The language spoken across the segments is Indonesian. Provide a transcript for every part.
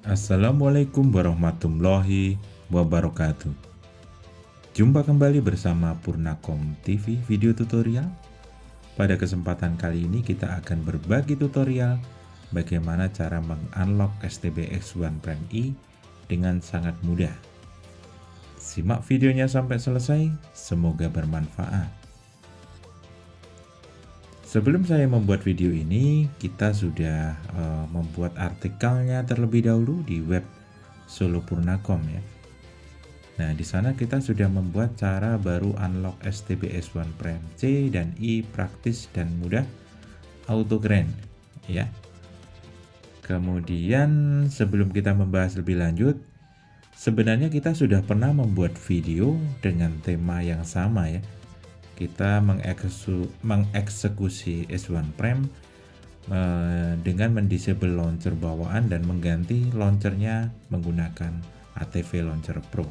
Assalamualaikum warahmatullahi wabarakatuh. Jumpa kembali bersama Purnakom TV video tutorial. Pada kesempatan kali ini kita akan berbagi tutorial bagaimana cara mengunlock STB X1 Prime E dengan sangat mudah. Simak videonya sampai selesai, semoga bermanfaat. Sebelum saya membuat video ini, kita sudah membuat artikelnya terlebih dahulu di web Solo Purnakom ya. Nah, di sana kita sudah membuat cara baru unlock STB S1 Prime C dan E praktis dan mudah auto grand ya. Kemudian sebelum kita membahas lebih lanjut, sebenarnya kita sudah pernah membuat video dengan tema yang sama ya. Kita mengeksekusi S1 Prime dengan mendisable launcher bawaan dan mengganti launchernya menggunakan ATV Launcher Pro.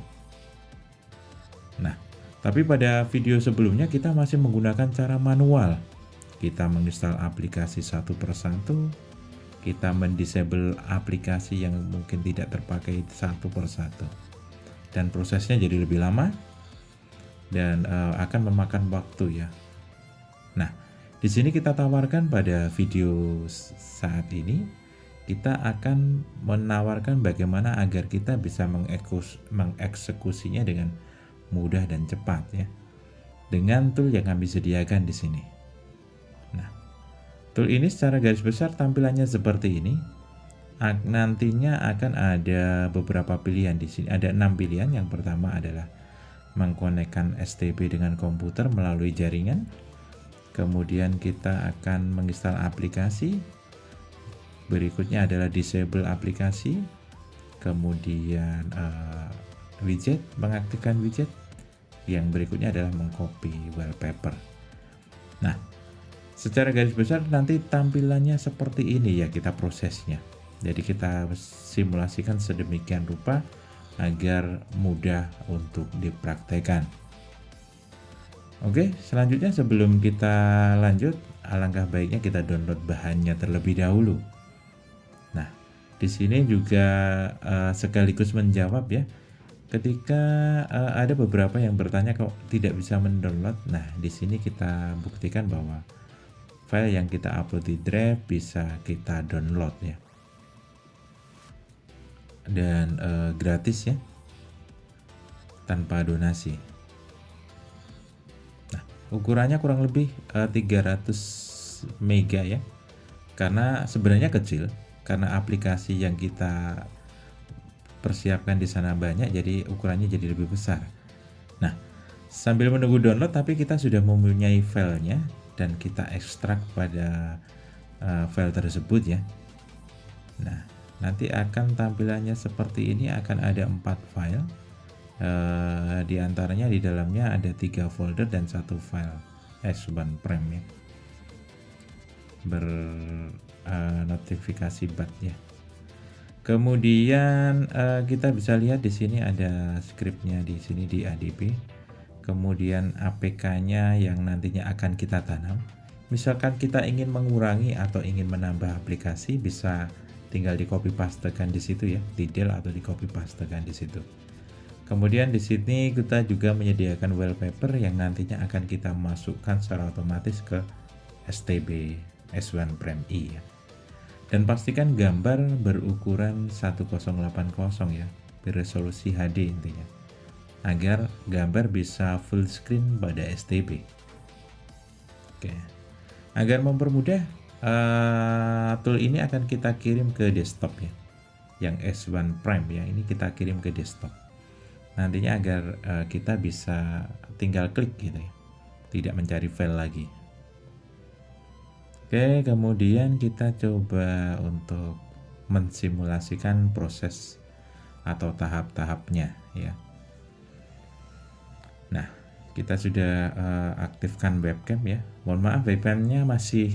Nah, tapi pada video sebelumnya kita masih menggunakan cara manual. Kita menginstal aplikasi satu persatu, kita mendisable aplikasi yang mungkin tidak terpakai satu persatu. Dan prosesnya jadi lebih lama dan akan memakan waktu ya. Nah, di sini kita tawarkan pada video saat ini, kita akan menawarkan bagaimana agar kita bisa mengeksekusinya dengan mudah dan cepat ya, dengan tool yang kami sediakan di sini. Nah, tool ini secara garis besar tampilannya seperti ini. Nantinya akan ada beberapa pilihan di sini. Ada 6 pilihan. Yang pertama adalah mengkonekkan STB dengan komputer melalui jaringan. Kemudian kita akan menginstal aplikasi. Berikutnya adalah disable aplikasi. Kemudian widget, mengaktifkan widget. Yang berikutnya adalah mengcopy wallpaper. Nah, secara garis besar nanti tampilannya seperti ini ya kita prosesnya. Jadi kita simulasikan sedemikian rupa agar mudah untuk dipraktekkan. Oke, selanjutnya sebelum kita lanjut, alangkah baiknya kita download bahannya terlebih dahulu. Nah, di sini juga sekaligus menjawab ya, ketika ada beberapa yang bertanya kok tidak bisa mendownload. Nah, di sini kita buktikan bahwa file yang kita upload di Drive bisa kita download ya. Dan gratis ya, tanpa donasi. Nah, ukurannya kurang lebih 300 mega ya, karena sebenarnya kecil, karena aplikasi yang kita persiapkan di sana banyak, jadi ukurannya jadi lebih besar. Nah, sambil menunggu download, tapi kita sudah mempunyai filenya dan kita ekstrak pada file tersebut ya. Nah, nanti akan tampilannya seperti ini, akan ada 4 file. Di antaranya di dalamnya ada 3 folder dan 1 file S1 Prime ya, bernotifikasi BAT ya. Kemudian kita bisa lihat di sini ada scriptnya di sini di ADB. Kemudian APK-nya yang nantinya akan kita tanam. Misalkan kita ingin mengurangi atau ingin menambah aplikasi, bisa tinggal di copy pastekan di situ ya, di del atau di copy pastekan di situ. Kemudian di sini kita juga menyediakan wallpaper yang nantinya akan kita masukkan secara otomatis ke STB S1 Prime E ya. Dan pastikan gambar berukuran 1080 ya, beresolusi HD intinya, agar gambar bisa full screen pada STB. Oke. Agar mempermudah, tool ini akan kita kirim ke desktop ya, yang S1 Prime ya, ini kita kirim ke desktop. Nantinya agar kita bisa tinggal klik gitu ya, tidak mencari file lagi. Oke, kemudian kita coba untuk mensimulasikan proses atau tahap-tahapnya ya. Nah, kita sudah aktifkan webcam ya. Mohon maaf, webcamnya masih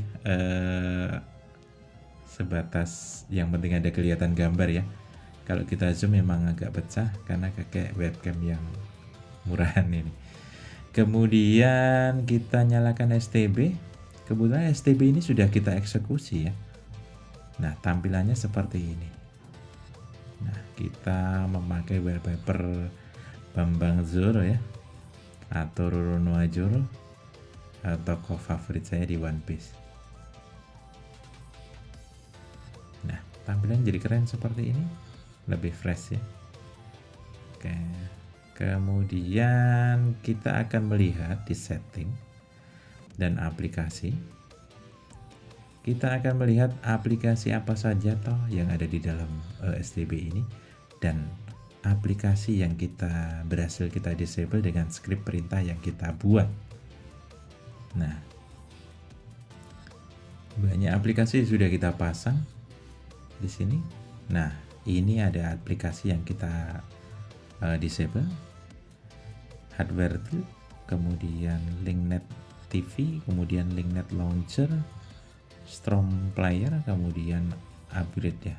sebatas yang penting ada kelihatan gambar ya. Kalau kita zoom memang agak pecah karena pakai webcam yang murahan ini. Kemudian kita nyalakan STB. Kebetulan STB ini sudah kita eksekusi ya. Nah, tampilannya seperti ini. Nah, kita memakai wallpaper Bambang Zoro ya, atau Roro Noajoro, tokoh favorit saya di One Piece. Nah, tampilan jadi keren seperti ini, lebih fresh ya. Oke, kemudian kita akan melihat di setting dan aplikasi. Kita akan melihat aplikasi apa saja toh yang ada di dalam STB ini, dan aplikasi yang kita berhasil kita disable dengan script perintah yang kita buat. Nah, banyak aplikasi sudah kita pasang di sini. Nah, ini ada aplikasi yang kita disable, hardware tool, kemudian linknet TV, kemudian linknet launcher, Strom player, kemudian upgrade ya.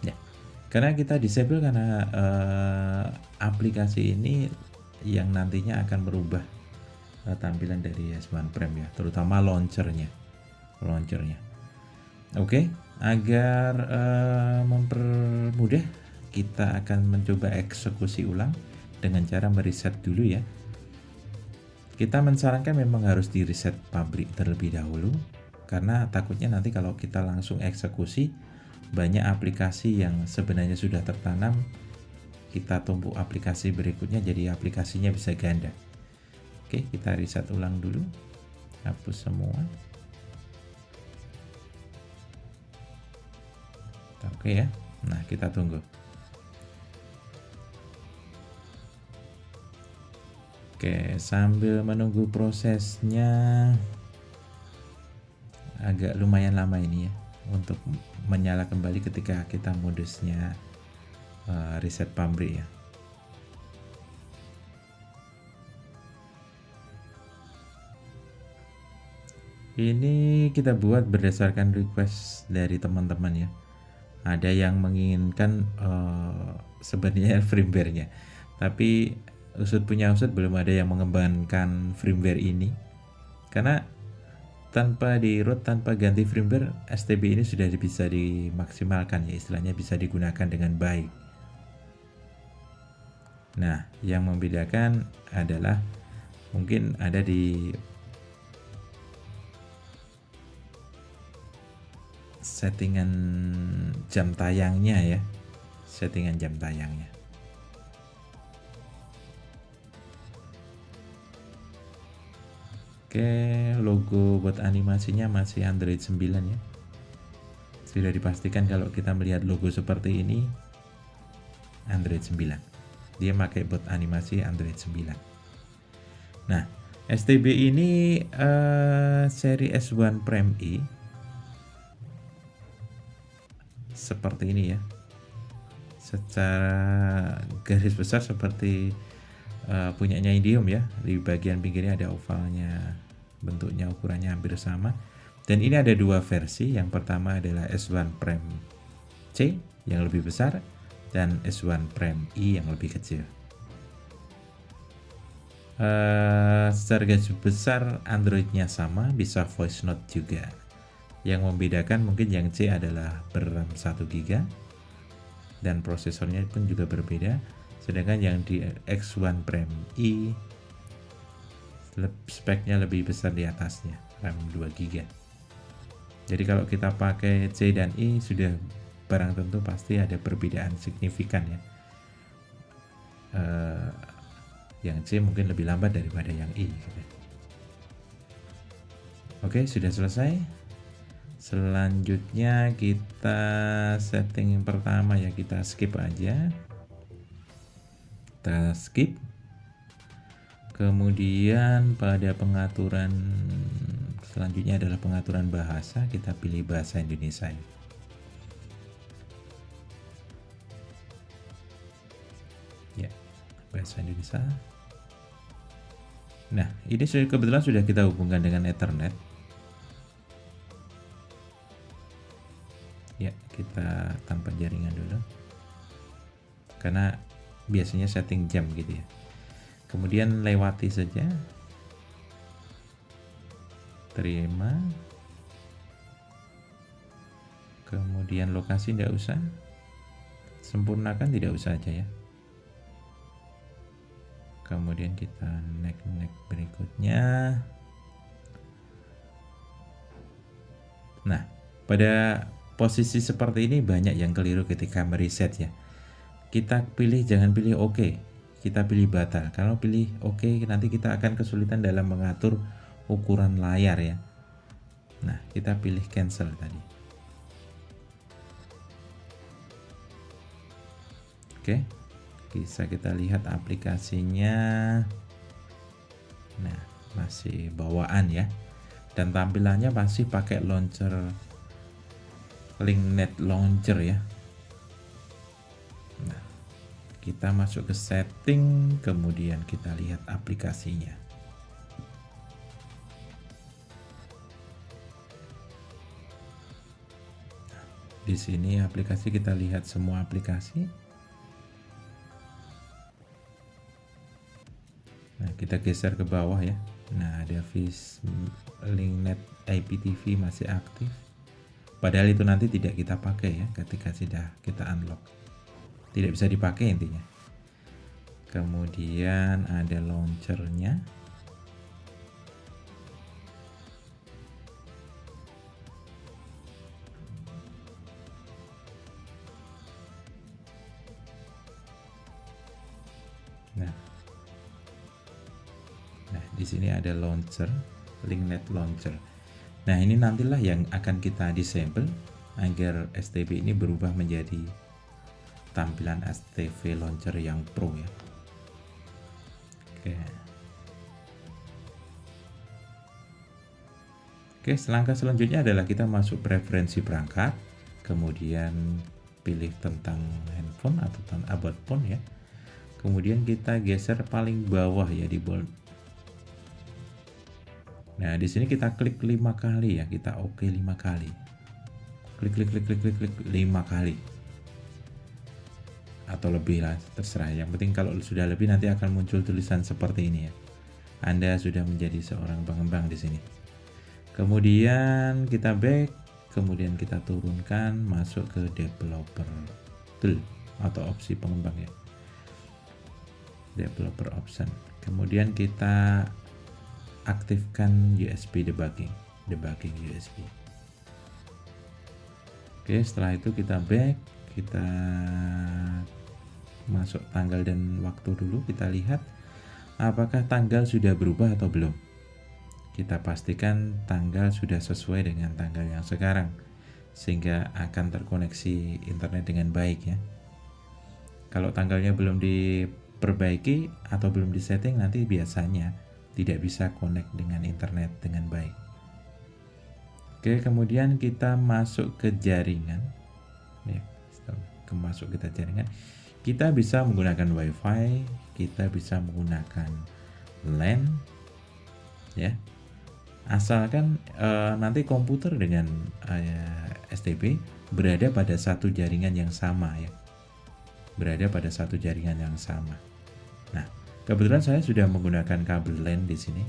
Ya, karena kita disable karena aplikasi ini yang nantinya akan merubah tampilan dari S1 Prime ya, terutama launchernya. Oke, agar mempermudah, kita akan mencoba eksekusi ulang dengan cara mereset dulu ya. Kita mensarankan memang harus di reset pabrik terlebih dahulu, karena takutnya nanti kalau kita langsung eksekusi, banyak aplikasi yang sebenarnya sudah tertanam, kita tumpuk aplikasi berikutnya, jadi aplikasinya bisa ganda. Oke, kita reset ulang dulu, hapus semua. Oke ya, nah kita tunggu. Oke, sambil menunggu prosesnya, agak lumayan lama ini ya untuk menyala kembali ketika kita modusnya reset pabrik ya. Ini kita buat berdasarkan request dari teman-teman ya. Ada yang menginginkan sebenarnya firmware-nya, tapi usut belum ada yang mengembangkan firmware ini, karena tanpa di root, tanpa ganti firmware, STB ini sudah bisa dimaksimalkan ya, istilahnya bisa digunakan dengan baik. Nah, yang membedakan adalah mungkin ada di settingan jam tayangnya ya, settingan jam tayangnya. Oke, logo buat animasinya masih Android 9 ya. Sudah dipastikan kalau kita melihat logo seperti ini Android 9. Dia pakai bot animasi Android 9. Nah, STB ini seri S1 Prime E seperti ini ya. Secara garis besar seperti punyanya Indium ya. Di bagian pinggirnya ada ovalnya, bentuknya ukurannya hampir sama. Dan ini ada dua versi. Yang pertama adalah S1 Prime C yang lebih besar, dan S1 Prime E yang lebih kecil. Secara garis besar Androidnya sama, bisa voice note juga. Yang membedakan mungkin yang C adalah RAM 1 GB dan prosesornya pun juga berbeda. Sedangkan yang di X1 Prime E speknya lebih besar di atasnya, RAM 2 GB. Jadi kalau kita pakai C dan E sudah barang tentu pasti ada perbedaan signifikan ya. Yang C mungkin lebih lambat daripada yang E gitu. Oke, sudah selesai. Selanjutnya kita setting yang pertama ya, kita skip aja. Kita skip. Kemudian pada pengaturan selanjutnya adalah pengaturan bahasa, kita pilih bahasa Indonesia. Ya, bahasa Indonesia. Nah, ini kebetulan sudah kita hubungkan dengan Ethernet. Ya, kita tanpa jaringan dulu. Karena biasanya setting jam gitu ya. Kemudian lewati saja. Terima. Kemudian Kemudian lokasi tidak usah, sempurnakan tidak usah aja ya. Kemudian kita next berikutnya. Nah, pada posisi seperti ini banyak yang keliru ketika mereset ya. Kita pilih, jangan pilih oke, kita pilih batal. Kalau pilih oke, nanti kita akan kesulitan dalam mengatur ukuran layar ya. Nah, kita pilih cancel tadi. Oke, bisa kita lihat aplikasinya. Nah, masih bawaan ya, dan tampilannya masih pakai launcher LinkNet Launcher ya. Nah, kita masuk ke setting, kemudian kita lihat aplikasinya. Di sini aplikasi, kita lihat semua aplikasi. Nah, kita geser ke bawah ya. Nah, ada LinkNet IPTV masih aktif. Padahal itu nanti tidak kita pakai ya ketika sudah kita unlock. Tidak bisa dipakai intinya. Kemudian ada launchernya. Nah, di sini ada launcher, LinkNet Launcher. Nah, ini nantilah yang akan kita disable agar STB ini berubah menjadi tampilan STV Launcher yang Pro ya. Oke, langkah selanjutnya adalah kita masuk preferensi perangkat, kemudian pilih tentang handphone atau tentang about phone ya. Kemudian kita geser paling bawah ya di bold. Nah, di sini kita klik 5 kali ya, kita oke 5 kali. Klik 5 kali. Atau lebih lah, terserah. Yang penting kalau sudah lebih nanti akan muncul tulisan seperti ini ya. Anda sudah menjadi seorang pengembang di sini. Kemudian kita back, kemudian kita turunkan masuk ke developer tool atau opsi pengembang ya. Developer option. Kemudian kita aktifkan USB debugging USB. Oke, setelah itu kita back, kita masuk tanggal dan waktu dulu, kita lihat apakah tanggal sudah berubah atau belum. Kita pastikan tanggal sudah sesuai dengan tanggal yang sekarang sehingga akan terkoneksi internet dengan baik ya. Kalau tanggalnya belum diperbaiki atau belum disetting, nanti biasanya tidak bisa connect dengan internet dengan baik. Oke, kemudian kita masuk ke jaringan ya, masuk kita jaringan. Kita bisa menggunakan WiFi, kita bisa menggunakan LAN ya. Asalkan nanti komputer dengan STB berada pada satu jaringan yang sama ya. Berada pada satu jaringan yang sama. Nah, kebetulan saya sudah menggunakan kabel LAN di sini.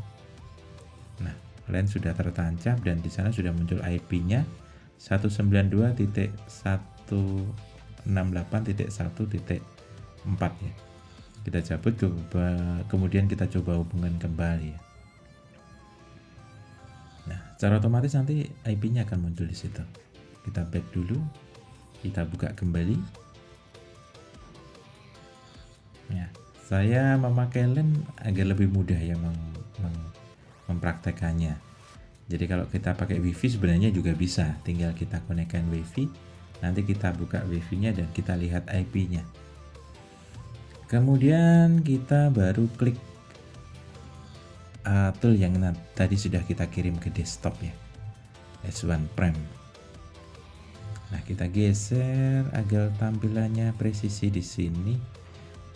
Nah, LAN sudah tertancap dan di sana sudah muncul IP-nya 192.168.1.4 ya. Kita cabut kemudian kita coba hubungan kembali ya. Nah, secara otomatis nanti IP-nya akan muncul di situ. Kita back dulu, kita buka kembali. Ya, saya memakai LAN agar lebih mudah ya mempraktekannya. Jadi kalau kita pakai WiFi sebenarnya juga bisa, tinggal kita konekkan WiFi, nanti kita buka WiFi-nya dan kita lihat IP-nya. Kemudian kita baru klik tool yang tadi sudah kita kirim ke desktop ya, S1 Prime. Nah, kita geser agar tampilannya presisi di sini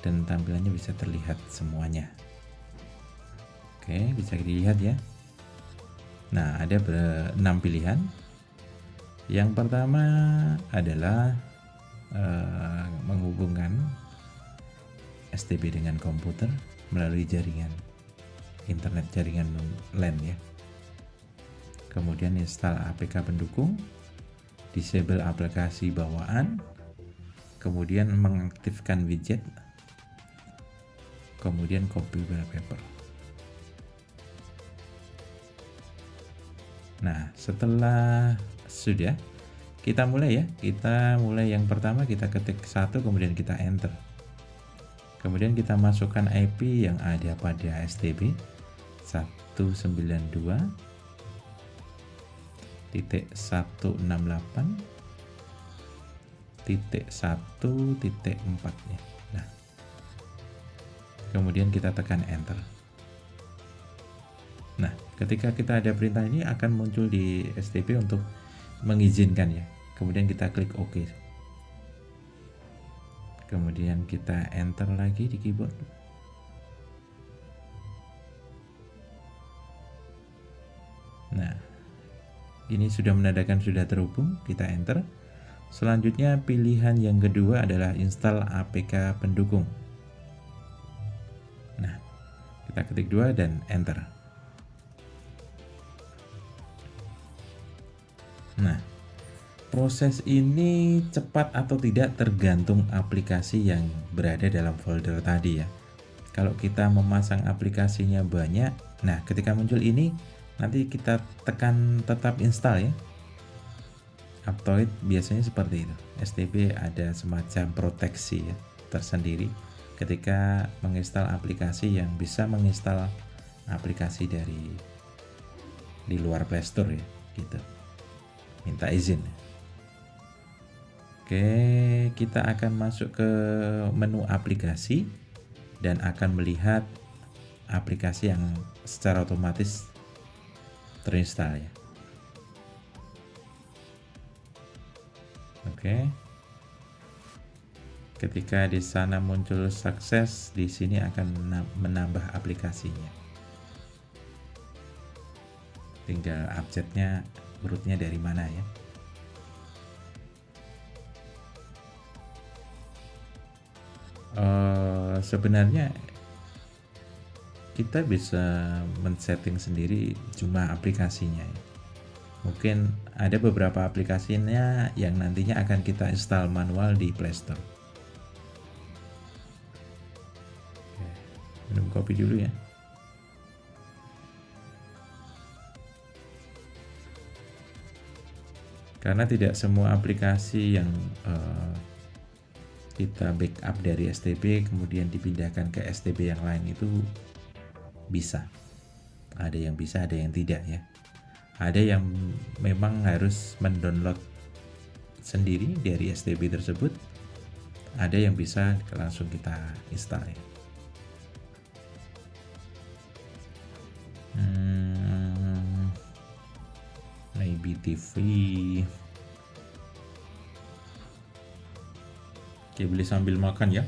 dan tampilannya bisa terlihat semuanya. Oke, bisa dilihat ya. Nah, ada 6 pilihan. Yang pertama adalah menghubungkan STB dengan komputer melalui jaringan internet, jaringan LAN ya. Kemudian install APK pendukung, disable aplikasi bawaan, kemudian mengaktifkan widget, kemudian copy wallpaper. Nah, setelah sudah, kita mulai ya. Kita mulai yang pertama, kita ketik 1, kemudian kita enter. Kemudian kita masukkan IP yang ada pada STB 192.168.1.4 ya. Nah, kemudian kita tekan enter. Nah, ketika kita ada perintah ini akan muncul di STB untuk mengizinkan ya. Kemudian kita klik OK. Kemudian kita enter lagi di keyboard. Nah, ini sudah menandakan sudah terhubung, kita enter. Selanjutnya pilihan yang kedua adalah install APK pendukung. Nah, kita ketik 2 dan enter. Nah, proses ini cepat atau tidak tergantung aplikasi yang berada dalam folder tadi ya. Kalau kita memasang aplikasinya banyak, nah ketika muncul ini nanti kita tekan tetap install ya. Aptoid biasanya seperti itu. STB ada semacam proteksi ya tersendiri ketika menginstal aplikasi yang bisa menginstal aplikasi dari di luar Play Store ya gitu. Minta izin. Oke, kita akan masuk ke menu aplikasi dan akan melihat aplikasi yang secara otomatis terinstall ya. Oke. Ketika di sana muncul sukses, di sini akan menambah aplikasinya. Tinggal abjadnya rootnya dari mana ya. Sebenarnya kita bisa men-setting sendiri jumlah aplikasinya ya. Mungkin ada beberapa aplikasinya yang nantinya akan kita install manual di Play Store. Oke, minum kopi dulu ya. Karena tidak semua aplikasi yang kita backup dari STB kemudian dipindahkan ke STB yang lain itu bisa. Ada yang bisa, ada yang tidak ya. Ada yang memang harus mendownload sendiri dari STB tersebut. Ada yang bisa langsung kita install ya. Maybe TV. Oke, boleh sambil makan ya.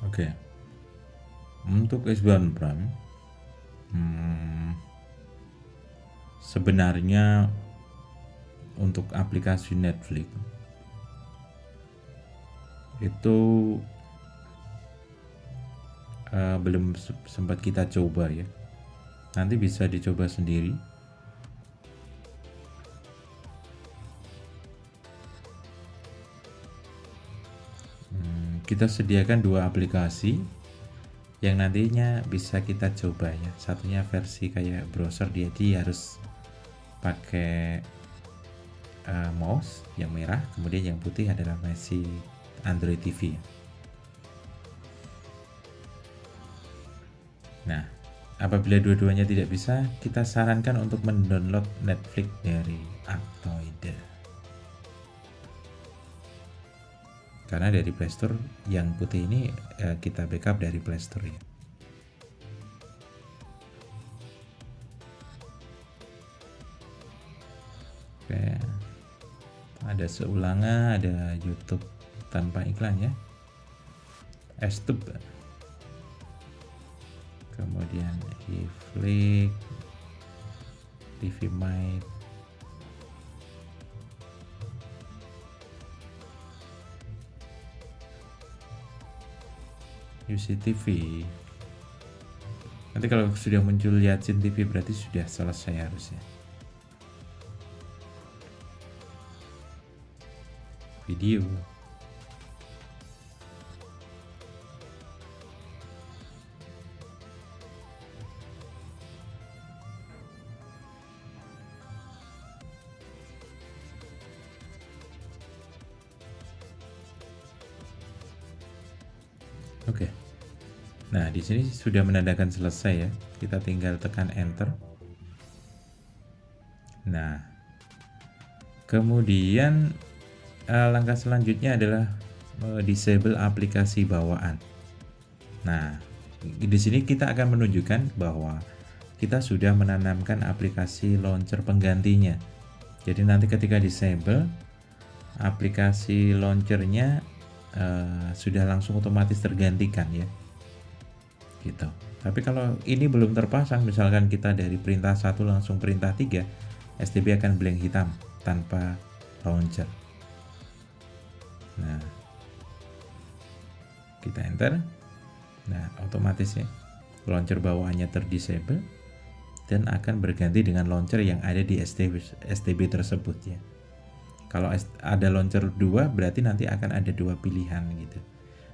Oke. Untuk Xbox Prime sebenarnya untuk aplikasi Netflix itu belum sempat kita coba ya. Nanti bisa dicoba sendiri. Kita sediakan 2 aplikasi yang nantinya bisa kita coba ya. Satunya versi kayak browser, dia harus pakai mouse yang merah, kemudian yang putih adalah versi Android TV. Nah, apabila dua-duanya tidak bisa, kita sarankan untuk mendownload Netflix dari Aptoide. Karena dari Play Store yang putih ini kita backup dari Play Store ya. Oke. Ada seulangan, ada YouTube tanpa iklan ya. Stube. Kemudian iFlix. TV My, UCTV. Nanti kalau sudah muncul Yacin TV berarti sudah selesai harusnya. Video. Oke. Nah, di sini sudah menandakan selesai ya. Kita tinggal tekan enter. Nah, kemudian langkah selanjutnya adalah disable aplikasi bawaan. Nah, di sini kita akan menunjukkan bahwa kita sudah menanamkan aplikasi launcher penggantinya. Jadi nanti ketika disable, aplikasi launchernya sudah langsung otomatis tergantikan ya, gitu. Tapi kalau ini belum terpasang, misalkan kita dari perintah 1 langsung perintah 3, STB akan blank hitam tanpa launcher. Nah, kita enter. Nah, otomatis ya launcher bawaannya terdisable dan akan berganti dengan launcher yang ada di STB tersebut ya. Kalau ada launcher 2 berarti nanti akan ada 2 pilihan gitu.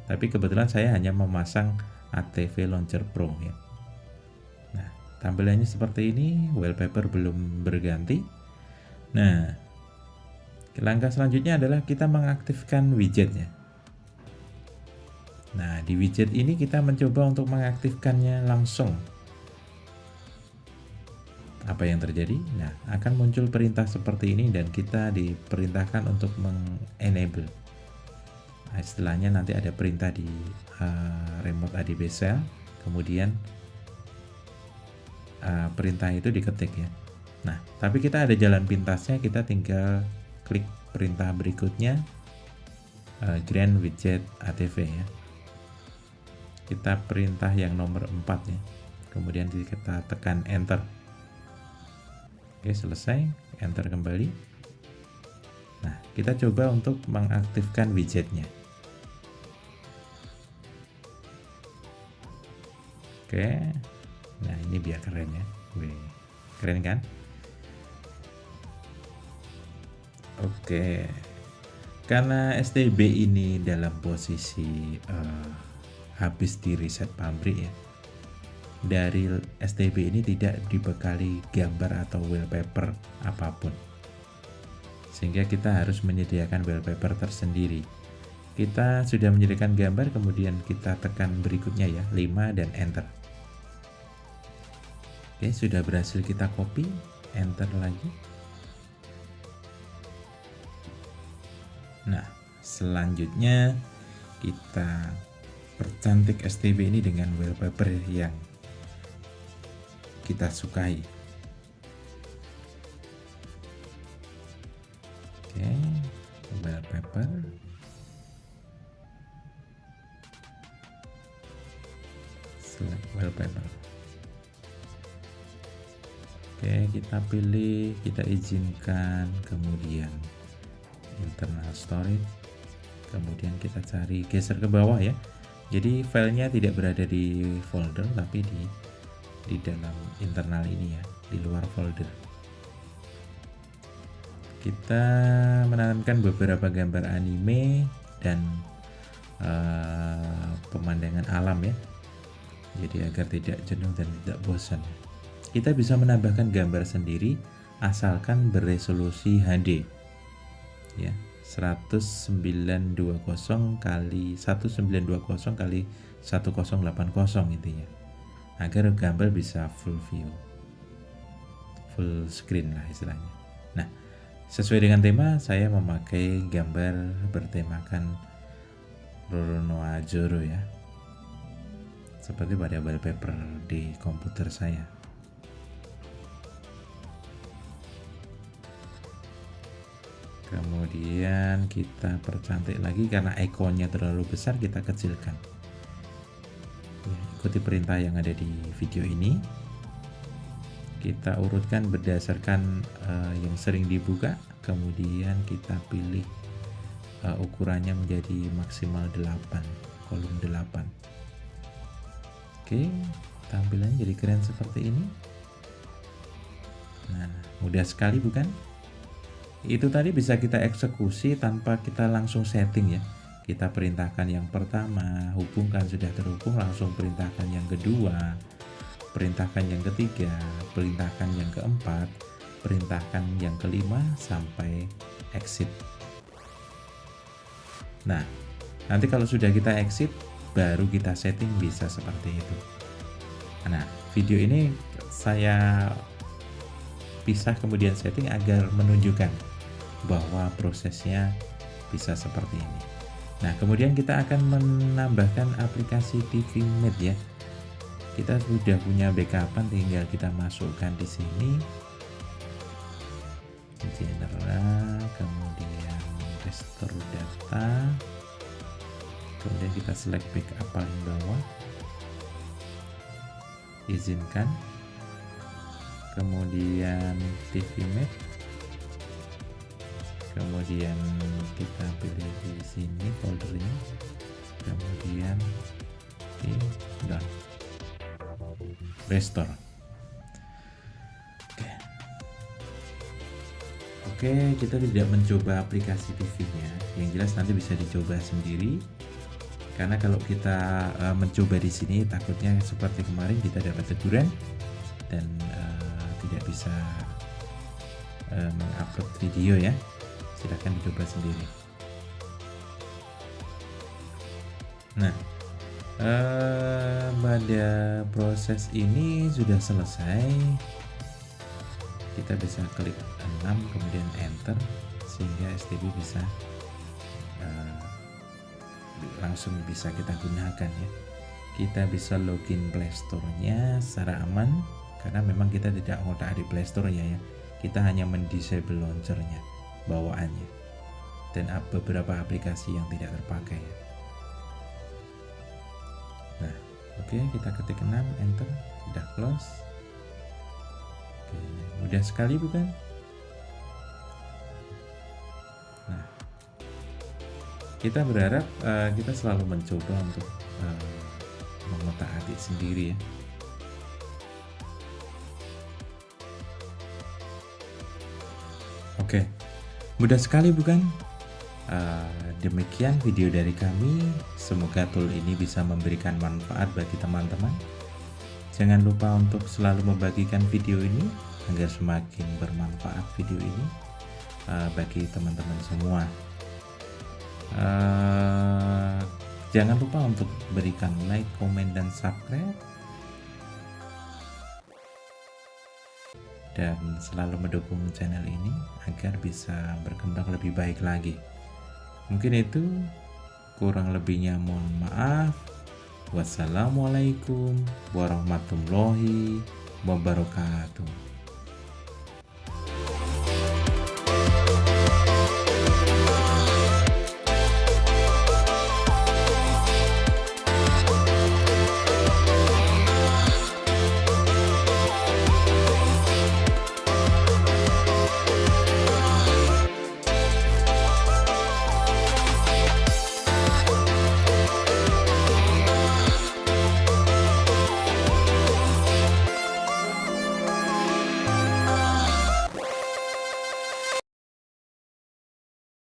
Tapi kebetulan saya hanya memasang ATV Launcher Pro ya. Nah, tampilannya seperti ini, wallpaper belum berganti. Nah, langkah selanjutnya adalah kita mengaktifkan widgetnya. Nah, di widget ini kita mencoba untuk mengaktifkannya langsung. Apa yang terjadi? Nah, akan muncul perintah seperti ini dan kita diperintahkan untuk mengenable. Nah, istilahnya nanti ada perintah di remote ADB cell, kemudian perintah itu diketik ya. Nah, tapi kita ada jalan pintasnya, kita tinggal klik perintah berikutnya, Grand Widget ATV ya. Kita perintah yang nomor 4 ya. Kemudian kita tekan enter. Oke, selesai, enter kembali. Nah, kita coba untuk mengaktifkan widgetnya. Oke, nah ini biar keren ya. Keren kan? Oke, karena STB ini dalam posisi habis di reset pabrik ya, dari STB ini tidak dibekali gambar atau wallpaper apapun, sehingga kita harus menyediakan wallpaper tersendiri. Kita sudah menyediakan gambar, kemudian kita tekan berikutnya ya, 5 dan enter. Oke, sudah berhasil kita copy, enter lagi. Nah, selanjutnya kita percantik STB ini dengan wallpaper yang kita sukai. Oke, wallpaper. Select wallpaper. Oke, kita pilih, kita izinkan, kemudian internal storage, kemudian kita cari, geser ke bawah ya. Jadi filenya tidak berada di folder tapi di dalam internal ini ya, di luar folder. Kita menanamkan beberapa gambar anime dan pemandangan alam ya, jadi agar tidak jenuh dan tidak bosan. Kita bisa menambahkan gambar sendiri asalkan beresolusi HD ya, 1920 kali 1920 kali 1080 intinya, agar gambar bisa full view, full screen lah istilahnya. Nah, sesuai dengan tema, saya memakai gambar bertemakan Roronoa Zoro ya, seperti pada wallpaper di komputer saya. Kemudian kita percantik lagi, karena ikonnya terlalu besar kita kecilkan ya, ikuti perintah yang ada di video ini. Kita urutkan berdasarkan yang sering dibuka, kemudian kita pilih ukurannya menjadi maksimal 8, kolom 8. Oke, tampilannya jadi keren seperti ini. Nah, mudah sekali bukan? Itu tadi bisa kita eksekusi tanpa kita langsung setting ya. Kita perintahkan yang pertama, hubungkan, sudah terhubung, langsung perintahkan yang kedua, perintahkan yang ketiga, perintahkan yang keempat, perintahkan yang kelima, sampai exit. Nah, nanti kalau sudah kita exit, baru kita setting bisa seperti itu. Nah, video ini saya pisah kemudian setting agar menunjukkan bahwa prosesnya bisa seperti ini. Nah, kemudian kita akan menambahkan aplikasi TV Mate ya. Kita sudah punya backupan, tinggal kita masukkan di sini. General, kemudian restore data. Kemudian kita select backup paling bawah. Izinkan. Kemudian TV Mate. Kemudian kita pilih di sini foldernya, kemudian di done, restore. Oke, kita tidak mencoba aplikasi TV-nya, yang jelas nanti bisa dicoba sendiri. Karena kalau kita mencoba di sini, takutnya seperti kemarin kita dapat teguran dan tidak bisa mengupload video ya. Silahkan dicoba sendiri. Nah, pada proses ini sudah selesai. Kita bisa klik 6 kemudian enter sehingga STB bisa langsung bisa kita gunakan ya. Kita bisa login Play Store-nya secara aman karena memang kita tidak ngotak di Play Store ya. Kita hanya mendisable launcher-nya, bawaannya, dan beberapa aplikasi yang tidak terpakai. Nah, oke, kita ketik 6 enter, sudah close. Oke, mudah sekali bukan? Nah, kita berharap kita selalu mencoba untuk mengotak-atik sendiri ya. Oke, mudah sekali bukan? Demikian video dari kami. Semoga tool ini bisa memberikan manfaat bagi teman-teman. Jangan lupa untuk selalu membagikan video ini agar semakin bermanfaat video ini bagi teman-teman semua. Jangan lupa untuk berikan like, komen, dan subscribe, dan selalu mendukung channel ini agar bisa berkembang lebih baik lagi. Mungkin itu, kurang lebihnya mohon maaf. Wassalamualaikum warahmatullahi wabarakatuh.